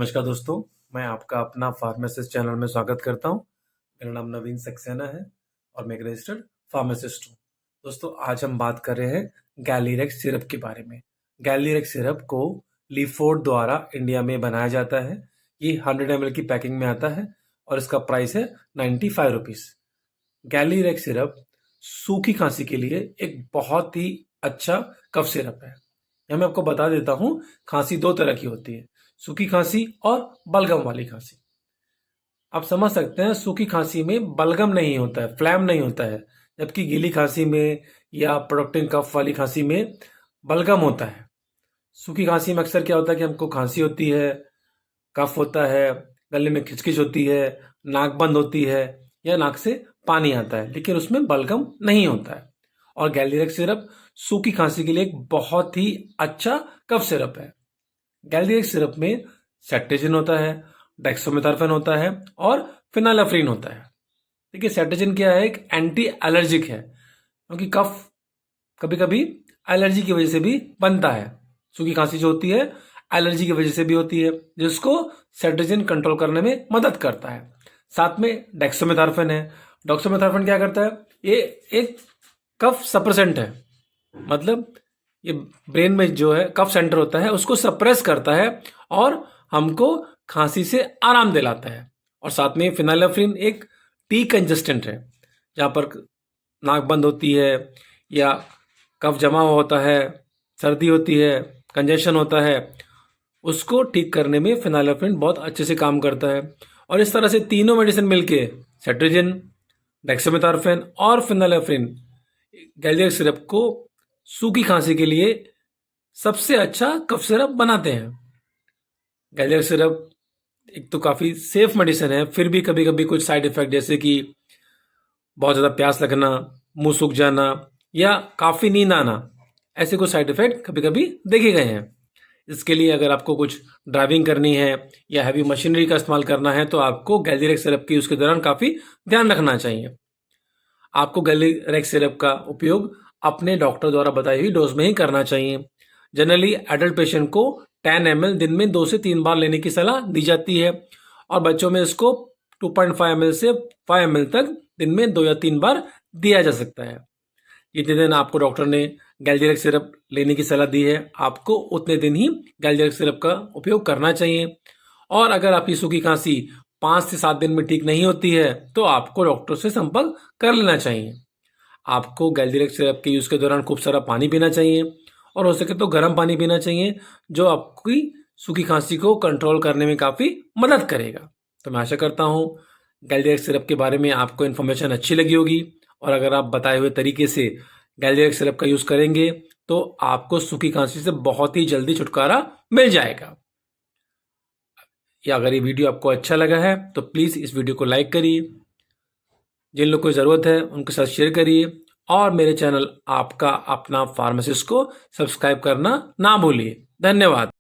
नमस्कार दोस्तों, मैं आपका अपना फार्मासिस्ट चैनल में स्वागत करता हूं। मेरा नाम नवीन सक्सेना है और मैं एक रजिस्टर्ड फार्मासिस्ट हूं। दोस्तों, आज हम बात कर रहे हैं गैलीरेक्स सिरप के बारे में। गैलीरेक्स सिरप को लीफोर्ड द्वारा इंडिया में बनाया जाता है। ये 100 ml की पैकिंग में आता है और इसका प्राइस है 95 रुपीज़। गैलीरेक्स सिरप सूखी खांसी के लिए एक बहुत ही अच्छा कफ सिरप है। यह मैं आपको बता देता हूँ, खांसी दो तरह की होती है, सूखी खांसी और बलगम वाली खांसी। आप समझ सकते हैं, सूखी खांसी में बलगम नहीं होता है, फ्लैम नहीं होता है, जबकि गीली खांसी में या प्रोडक्टिव कफ वाली खांसी में बलगम होता है। सूखी खांसी में अक्सर क्या होता है कि हमको खांसी होती है, कफ होता है, गले में खिचखिच होती है, नाक बंद होती है या नाक से पानी आता है, लेकिन उसमें बलगम नहीं होता है। और गैलीरेक्स सिरप सूखी खांसी के लिए एक बहुत ही अच्छा कफ सिरप है। गैलीरेक्स सिरप में सेट्रिजिन होता है, डेक्सोमेथासोन होता है और फिनाइलेफ्रीन होता है। देखिए, सेट्रिजिन क्या है, एक एंटी एलर्जिक है, क्योंकि कफ कभी कभी एलर्जी की वजह से भी बनता है। सूखी खांसी जो होती है एलर्जी की वजह से भी होती है, जिसको सेट्रिजिन कंट्रोल करने में मदद करता है। साथ में डेक्सोमेथासोन है। डेक्सोमेथासोन क्या करता है, ये एक कफ सप्रेसेंट है, मतलब ये ब्रेन में जो है कफ सेंटर होता है उसको सप्रेस करता है और हमको खांसी से आराम दिलाता है। और साथ में फिनाइलेफ्रीन एक टी कंजेस्टेंट है, जहाँ पर नाक बंद होती है या कफ जमा हुआ होता है, सर्दी होती है, कंजेशन होता है, उसको ठीक करने में फिनाइलेफ्रीन बहुत अच्छे से काम करता है। और इस तरह से तीनों मेडिसिन मिलके, सेट्रिजिन, डेक्सोमेथासोन और फिनाइलेफ्रीन, गैलीरेक्स सिरप को सूखी खांसी के लिए सबसे अच्छा कफ सिरप बनाते हैं। गैलीरेक्स सिरप एक तो काफ़ी सेफ मेडिसिन है, फिर भी कभी कभी कुछ साइड इफेक्ट जैसे कि बहुत ज़्यादा प्यास लगना, मुंह सूख जाना या काफ़ी नींद आना, ऐसे कुछ साइड इफेक्ट कभी कभी देखे गए हैं। इसके लिए अगर आपको कुछ ड्राइविंग करनी है या हैवी मशीनरी का इस्तेमाल करना है तो आपको गैलीरेक्स सिरप की उसके दौरान काफ़ी ध्यान रखना चाहिए। आपको गैलीरेक्स सिरप का उपयोग अपने डॉक्टर द्वारा बताई हुई डोज में ही करना चाहिए। जनरली एडल्ट पेशेंट को 10 ml दिन में 2 से 3 बार लेने की सलाह दी जाती है और बच्चों में इसको 2.5 ml से 5 ml तक दिन में 2 या 3 बार दिया जा सकता है। जितने दिन आपको डॉक्टर ने गैलीरेक्स सिरप लेने की सलाह दी है, आपको उतने दिन ही गैलीरेक्स सिरप का उपयोग करना चाहिए। और अगर आपकी सूखी खांसी 5 से 7 दिन में ठीक नहीं होती है तो आपको डॉक्टर से संपर्क कर लेना चाहिए। आपको गैलीरेक्स सिरप के यूज़ के दौरान खूब सारा पानी पीना चाहिए और हो सके तो गर्म पानी पीना चाहिए, जो आपकी सूखी खांसी को कंट्रोल करने में काफ़ी मदद करेगा। तो मैं आशा करता हूँ गैलीरेक्स सिरप के बारे में आपको इन्फॉर्मेशन अच्छी लगी होगी और अगर आप बताए हुए तरीके से गैलीरेक्स सिरप का यूज़ करेंगे तो आपको सूखी खांसी से बहुत ही जल्दी छुटकारा मिल जाएगा। या अगर ये वीडियो आपको अच्छा लगा है तो प्लीज़ इस वीडियो को लाइक करिए, जिन लोग को ज़रूरत है उनके साथ शेयर करिए और मेरे चैनल आपका अपना फार्मासिस्ट को सब्सक्राइब करना ना भूलिए। धन्यवाद।